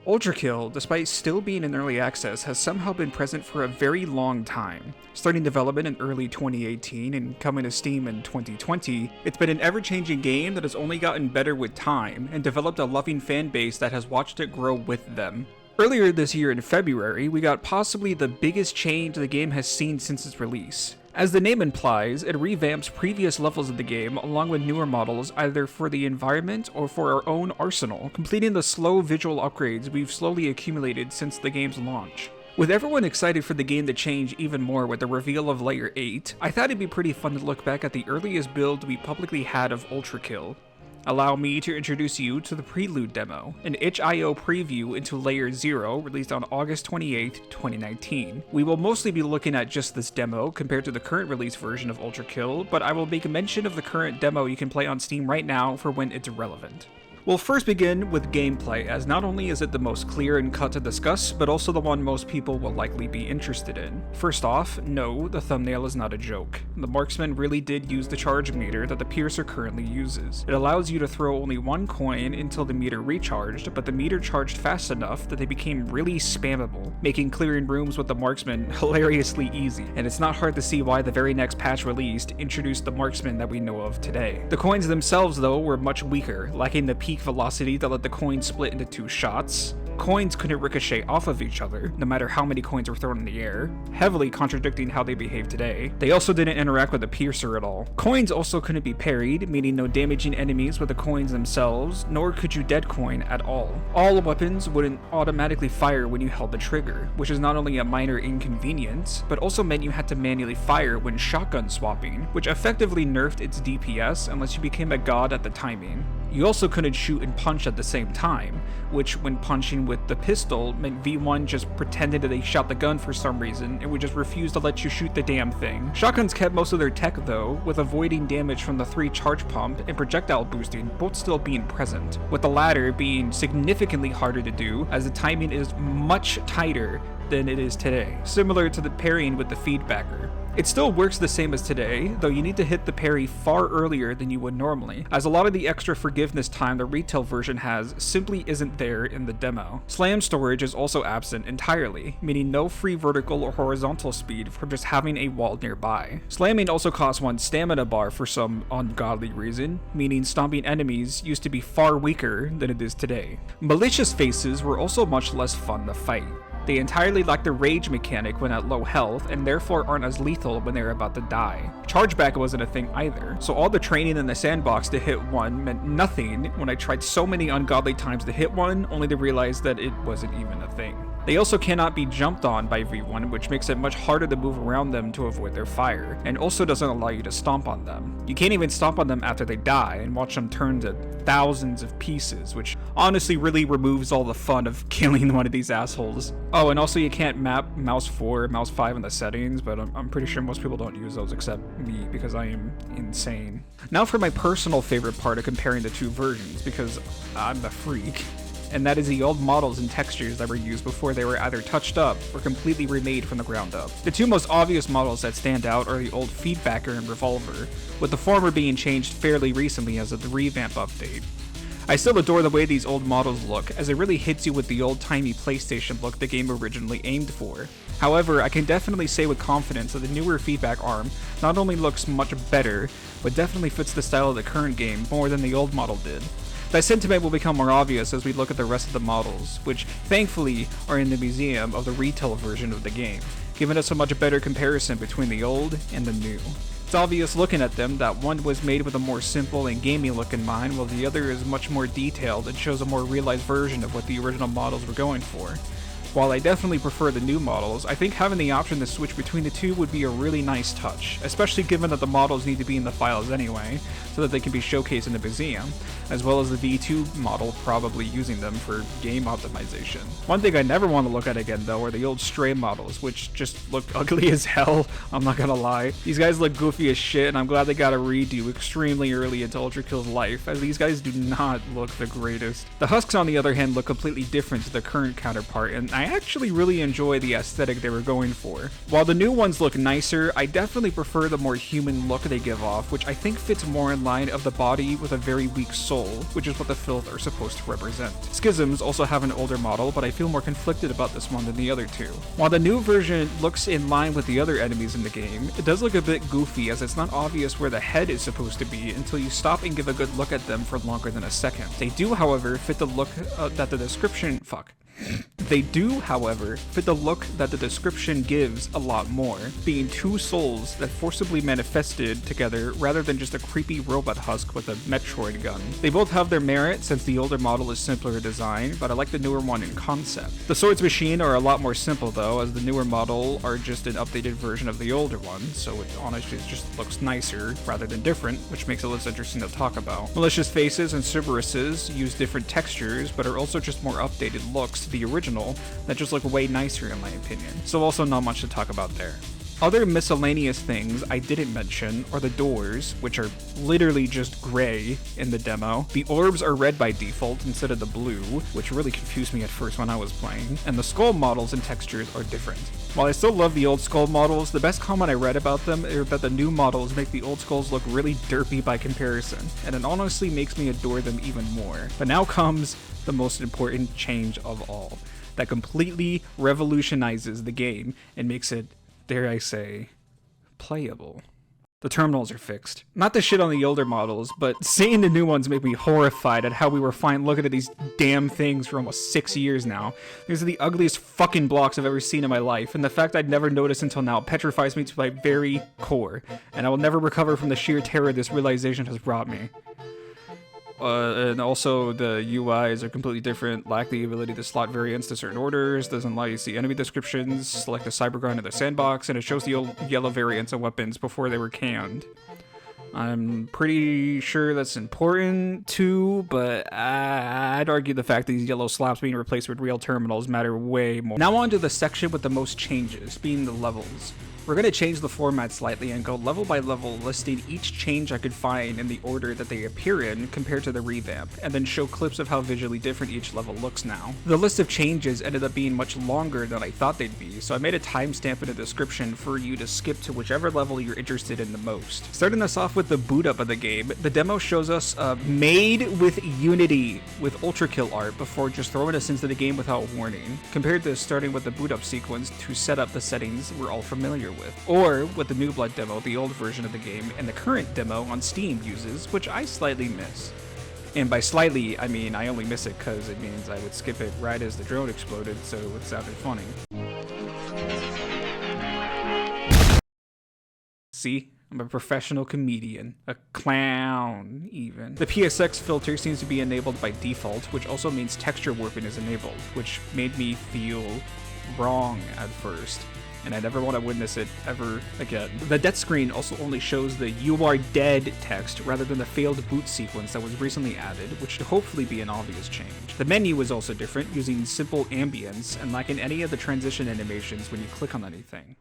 ULTRAKILL, despite still being in early access, has somehow been present for a very long time. Starting development in early 2018 and coming to Steam in 2020, it's been an ever-changing game that has only gotten better with time and developed a loving fan base that has watched it grow with them. Earlier this year in February, we got possibly the biggest change the game has seen since its release. As the name implies, it revamps previous levels of the game along with newer models either for the environment or for our own arsenal, completing the slow visual upgrades we've slowly accumulated since the game's launch. With everyone excited for the game to change even more with the reveal of Layer 8, I thought it'd be pretty fun to look back at the earliest build we publicly had of ULTRAKILL. Allow me to introduce you to the Prelude demo, an itch.io preview into Layer 0 released on August 28, 2019. We will mostly be looking at just this demo compared to the current release version of ULTRAKILL, but I will make a mention of the current demo you can play on Steam right now for when it's relevant. We'll first begin with gameplay, as not only is it the most clear and cut to discuss, but also the one most people will likely be interested in. First off, no, the thumbnail is not a joke. The marksman really did use the charge meter that the piercer currently uses. It allows you to throw only one coin until the meter recharged, but the meter charged fast enough that they became really spammable, making clearing rooms with the marksman hilariously easy, and it's not hard to see why the very next patch released introduced the marksman that we know of today. The coins themselves, though, were much weaker, lacking the peak velocity that let the coin split into two shots. Coins couldn't ricochet off of each other, no matter how many coins were thrown in the air, heavily contradicting how they behave today. They also didn't interact with the piercer at all. Coins also couldn't be parried, meaning no damaging enemies with the coins themselves, nor could you dead coin at all. All weapons wouldn't automatically fire when you held the trigger, which is not only a minor inconvenience, but also meant you had to manually fire when shotgun swapping, which effectively nerfed its DPS unless you became a god at the timing. You also couldn't shoot and punch at the same time, which when punching with the pistol meant V1 just pretended that they shot the gun for some reason and would just refuse to let you shoot the damn thing. Shotguns kept most of their tech though, with avoiding damage from the 3 charge pump and projectile boosting both still being present, with the latter being significantly harder to do as the timing is much tighter than it is today, similar to the parrying with the feedbacker. It still works the same as today, though you need to hit the parry far earlier than you would normally, as a lot of the extra forgiveness time the retail version has simply isn't there in the demo. Slam storage is also absent entirely, meaning no free vertical or horizontal speed from just having a wall nearby. Slamming also costs 1 stamina bar for some ungodly reason, meaning stomping enemies used to be far weaker than it is today. Malicious faces were also much less fun to fight. They entirely lack the rage mechanic when at low health, and therefore aren't as lethal when they're about to die. Chargeback wasn't a thing either, so all the training in the sandbox to hit one meant nothing when I tried so many ungodly times to hit one, only to realize that it wasn't even a thing. They also cannot be jumped on by V1, which makes it much harder to move around them to avoid their fire, and also doesn't allow you to stomp on them. You can't even stomp on them after they die and watch them turn to thousands of pieces, which honestly really removes all the fun of killing one of these assholes. Oh, and also you can't map mouse 4 and mouse 5 in the settings, but I'm pretty sure most people don't use those except me because I am insane. Now for my personal favorite part of comparing the two versions, because I'm the freak. And that is the old models and textures that were used before they were either touched up or completely remade from the ground up. The two most obvious models that stand out are the old Feedbacker and Revolver, with the former being changed fairly recently as of the Revamp update. I still adore the way these old models look, as it really hits you with the old-timey PlayStation look the game originally aimed for. However, I can definitely say with confidence that the newer Feedback arm not only looks much better, but definitely fits the style of the current game more than the old model did. That sentiment will become more obvious as we look at the rest of the models, which thankfully are in the museum of the retail version of the game, giving us a much better comparison between the old and the new. It's obvious looking at them that one was made with a more simple and gamey look in mind, while the other is much more detailed and shows a more realized version of what the original models were going for. While I definitely prefer the new models, I think having the option to switch between the two would be a really nice touch, especially given that the models need to be in the files anyway, so that they can be showcased in the museum, as well as the V2 model probably using them for game optimization. One thing I never want to look at again though are the old Stray models, which just look ugly as hell, I'm not gonna lie. These guys look goofy as shit, and I'm glad they got a redo extremely early into ULTRAKILL's life, as these guys do not look the greatest. The Husks on the other hand look completely different to the current counterpart, and I actually really enjoy the aesthetic they were going for. While the new ones look nicer, I definitely prefer the more human look they give off, which I think fits more in line of the body with a very weak soul, which is what the filth are supposed to represent. Schisms also have an older model, but I feel more conflicted about this one than the other two. While the new version looks in line with the other enemies in the game, it does look a bit goofy as it's not obvious where the head is supposed to be until you stop and give a good look at them for longer than a second. They do, however, fit the look that the description gives a lot more, being two souls that forcibly manifested together rather than just a creepy robot husk with a Metroid gun. They both have their merit since the older model is simpler in design, but I like the newer one in concept. The swords machine are a lot more simple though, as the newer model are just an updated version of the older one, so it honestly just looks nicer rather than different, which makes it less interesting to talk about. Malicious faces and Cerberuses use different textures, but are also just more updated looks to the original that just look way nicer in my opinion, so also not much to talk about there. Other miscellaneous things I didn't mention are the doors, which are literally just gray in the demo. The orbs are red by default instead of the blue, which really confused me at first when I was playing, and the skull models and textures are different. While I still love the old skull models, the best comment I read about them is that the new models make the old skulls look really derpy by comparison, and it honestly makes me adore them even more. But now comes the most important change of all, that completely revolutionizes the game and makes it, dare I say, playable. The terminals are fixed. Not to shit on the older models, but seeing the new ones make me horrified at how we were fine looking at these damn things for almost 6 years now. These are the ugliest fucking blocks I've ever seen in my life, and the fact I'd never noticed until now petrifies me to my very core, and I will never recover from the sheer terror this realization has brought me. And also the UIs are completely different, lack the ability to slot variants to certain orders, doesn't allow you to see enemy descriptions, select the cybergrind in the sandbox, and it shows the old yellow variants of weapons before they were canned. I'm pretty sure that's important too, but I'd argue the fact that these yellow slabs being replaced with real terminals matter way more. Now on to the section with the most changes, being the levels. We're going to change the format slightly and go level by level, listing each change I could find in the order that they appear in compared to the revamp, and then show clips of how visually different each level looks now. The list of changes ended up being much longer than I thought they'd be, so I made a timestamp in the description for you to skip to whichever level you're interested in the most. Starting us off with the boot up of the game, the demo shows us made with Unity with ULTRAKILL art before just throwing us into the game without warning, compared to starting with the boot up sequence to set up the settings we're all familiar with, or with the New Blood demo, the old version of the game, and the current demo on Steam uses, which I slightly miss. And by slightly, I mean I only miss it because it means I would skip it right as the drone exploded, so it sounded funny. See? I'm a professional comedian. A clown, even. The PSX filter seems to be enabled by default, which also means texture warping is enabled, which made me feel wrong at first, and I never want to witness it ever again. The death screen also only shows the "you are dead" text rather than the failed boot sequence that was recently added, which should hopefully be an obvious change. The menu is also different, using simple ambience and lacking any of the transition animations when you click on anything.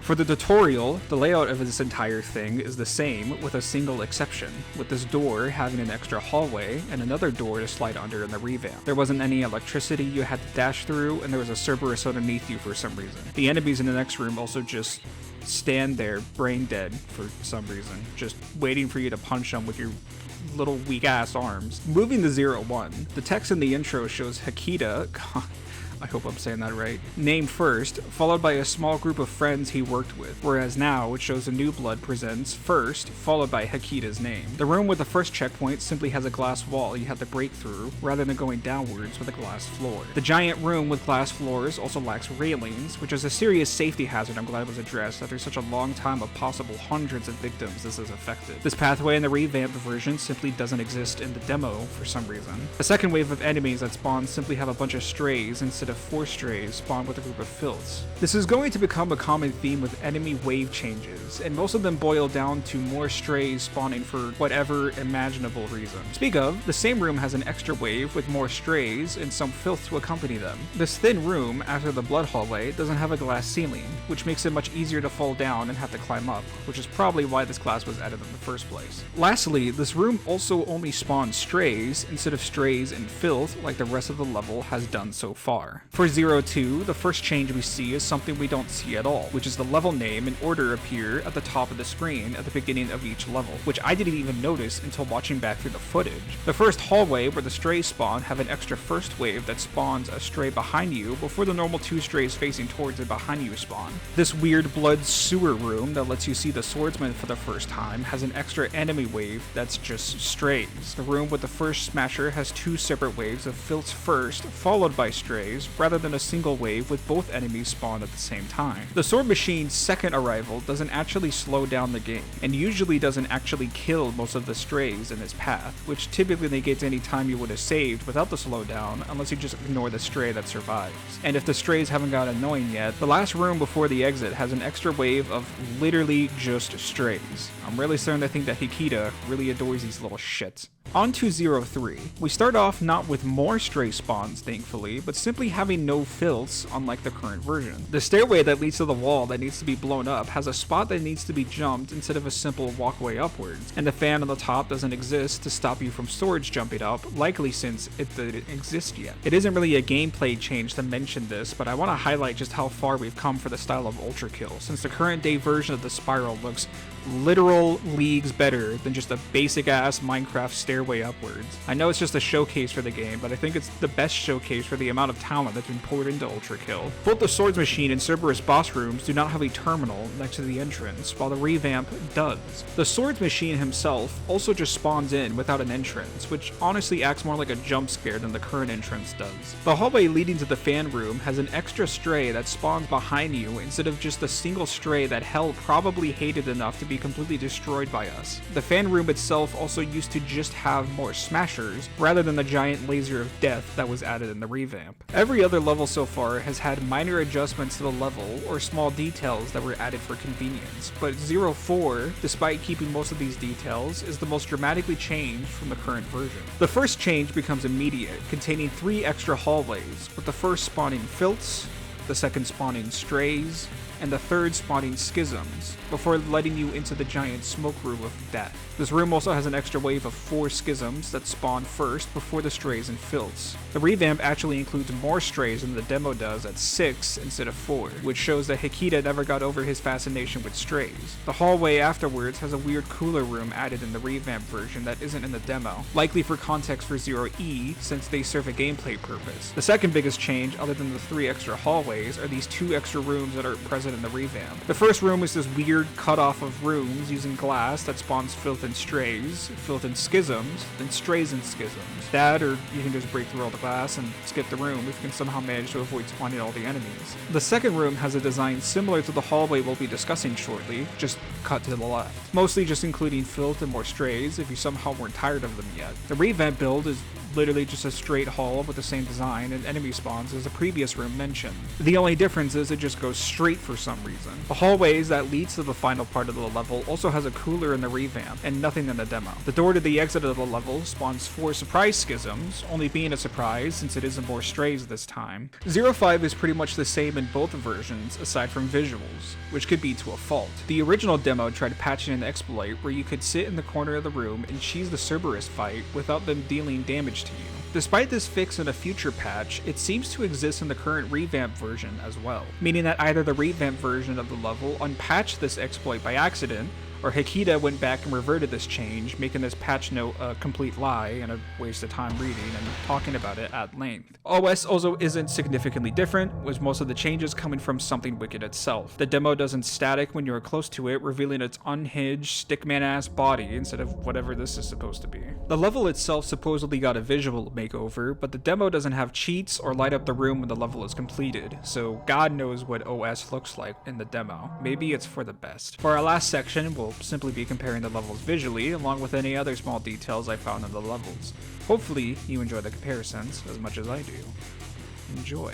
For the tutorial, the layout of this entire thing is the same with a single exception, with this door having an extra hallway and another door to slide under in the revamp. There wasn't any electricity you had to dash through, and there was a Cerberus underneath you for some reason. The enemies in the next room also just stand there, brain dead for some reason, just waiting for you to punch them with your little weak ass arms. Moving to 0-1, the text in the intro shows Hakita, I hope I'm saying that right, name first, followed by a small group of friends he worked with, whereas now it shows a New Blood presents first, followed by Hakita's name. The room with the first checkpoint simply has a glass wall you have to break through, rather than going downwards with a glass floor. The giant room with glass floors also lacks railings, which is a serious safety hazard I'm glad was addressed after such a long time of possible hundreds of victims this has affected. This pathway in the revamped version simply doesn't exist in the demo for some reason. The second wave of enemies that spawn simply have a bunch of strays instead of 4 strays spawn with a group of filths. This is going to become a common theme with enemy wave changes, and most of them boil down to more strays spawning for whatever imaginable reason. Speak of, the same room has an extra wave with more strays and some filth to accompany them. This thin room, after the blood hallway, doesn't have a glass ceiling, which makes it much easier to fall down and have to climb up, which is probably why this class was added in the first place. Lastly, this room also only spawns strays instead of strays and filth like the rest of the level has done so far. For 02, the first change we see is something we don't see at all, which is the level name and order appear at the top of the screen at the beginning of each level, which I didn't even notice until watching back through the footage. The first hallway where the strays spawn have an extra first wave that spawns a stray behind you before the normal 2 strays facing towards it behind you spawn. This weird blood sewer room that lets you see the swordsman for the first time has an extra enemy wave that's just strays. The room with the first smasher has 2 separate waves of filths first, followed by strays, rather than a single wave with both enemies spawned at the same time. The sword machine's second arrival doesn't actually slow down the game, and usually doesn't actually kill most of the strays in its path, which typically negates any time you would have saved without the slowdown, unless you just ignore the stray that survives. And if the strays haven't got annoying yet, the last room before the exit has an extra wave of literally just strays. I'm really starting to think that Hikita really adores these little shits. On to 03. We start off not with more stray spawns, thankfully, but simply having no filths, unlike the current version. The stairway that leads to the wall that needs to be blown up has a spot that needs to be jumped instead of a simple walkway upwards, and the fan on the top doesn't exist to stop you from swords jumping up, likely since it didn't exist yet. It isn't really a gameplay change to mention this, but I want to highlight just how far we've come for the style of ULTRAKILL, since the current day version of the spiral looks literal leagues better than just a basic ass Minecraft stairway upwards. I know it's just a showcase for the game, but I think it's the best showcase for the amount of talent that's been poured into ULTRAKILL. Both the swords machine and Cerberus boss rooms do not have a terminal next to the entrance, while the revamp does. The swords machine himself also just spawns in without an entrance, which honestly acts more like a jump scare than the current entrance does. The hallway leading to the fan room has an extra stray that spawns behind you instead of just a single stray that hell probably hated enough to be completely destroyed by us. The fan room itself also used to just have more smashers, rather than the giant laser of death that was added in the revamp. Every other level so far has had minor adjustments to the level, or small details that were added for convenience, but 04, despite keeping most of these details, is the most dramatically changed from the current version. The first change becomes immediate, containing 3 extra hallways, with the first spawning filths, the second spawning strays, and the third spawning schisms, before letting you into the giant smoke room of death. This room also has an extra wave of 4 schisms that spawn first before the strays and filths. The revamp actually includes more strays than the demo does at 6 instead of 4, which shows that Hikita never got over his fascination with strays. The hallway afterwards has a weird cooler room added in the revamp version that isn't in the demo, likely for context for 0E since they serve a gameplay purpose. The second biggest change, other than the 3 extra hallways, are these 2 extra rooms that are present in the revamp. The first room is this weird cut-off of rooms using glass that spawns filth and strays, filth and schisms, then strays and schisms. That, or you can just break through all the glass and skip the room if you can somehow manage to avoid spawning all the enemies. The second room has a design similar to the hallway we'll be discussing shortly, just cut to the left. Mostly just including filth and more strays if you somehow weren't tired of them yet. The revamp build is literally just a straight hall with the same design and enemy spawns as the previous room mentioned. The only difference is it just goes straight for some reason. The hallways that leads to the final part of the level also has a cooler in the revamp, and nothing in the demo. The door to the exit of the level spawns 4 surprise schisms, only being a surprise since it isn't more strays this time. 05 is pretty much the same in both versions, aside from visuals, which could be to a fault. The original demo tried patching an exploit where you could sit in the corner of the room and cheese the Cerberus fight without them dealing damage to you. Despite this fix in a future patch, it seems to exist in the current revamp version as well, meaning that either the revamp version of the level unpatched this exploit by accident, or Hikita went back and reverted this change, making this patch note a complete lie and a waste of time reading and talking about it at length. OS also isn't significantly different, with most of the changes coming from something wicked itself. The demo doesn't static when you're close to it, revealing its unhinged, stickman-ass body instead of whatever this is supposed to be. The level itself supposedly got a visual makeover, but the demo doesn't have cheats or light up the room when the level is completed, so God knows what OS looks like in the demo. Maybe it's for the best. For our last section, we'll simply be comparing the levels visually, along with any other small details I found in the levels. Hopefully, you enjoy the comparisons as much as I do. Enjoy.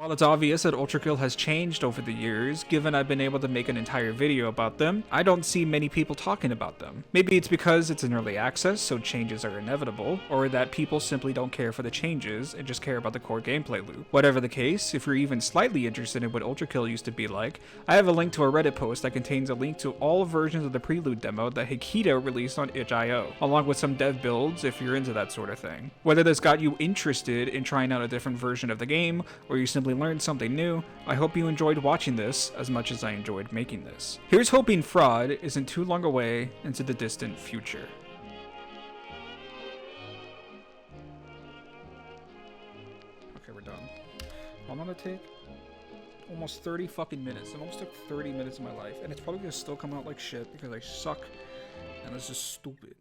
While it's obvious that ULTRAKILL has changed over the years, given I've been able to make an entire video about them, I don't see many people talking about them. Maybe it's because it's in early access, so changes are inevitable, or that people simply don't care for the changes and just care about the core gameplay loop. Whatever the case, if you're even slightly interested in what ULTRAKILL used to be like, I have a link to a Reddit post that contains a link to all versions of the Prelude demo that Hikita released on itch.io, along with some dev builds if you're into that sort of thing. Whether this got you interested in trying out a different version of the game, or you simply learned something new, I hope you enjoyed watching this as much as I enjoyed making this. Here's hoping fraud isn't too long away into the distant future. Okay, we're done. I'm gonna take almost 30 fucking minutes. It almost took 30 minutes of my life, and it's probably gonna still come out like shit because I suck and it's just stupid.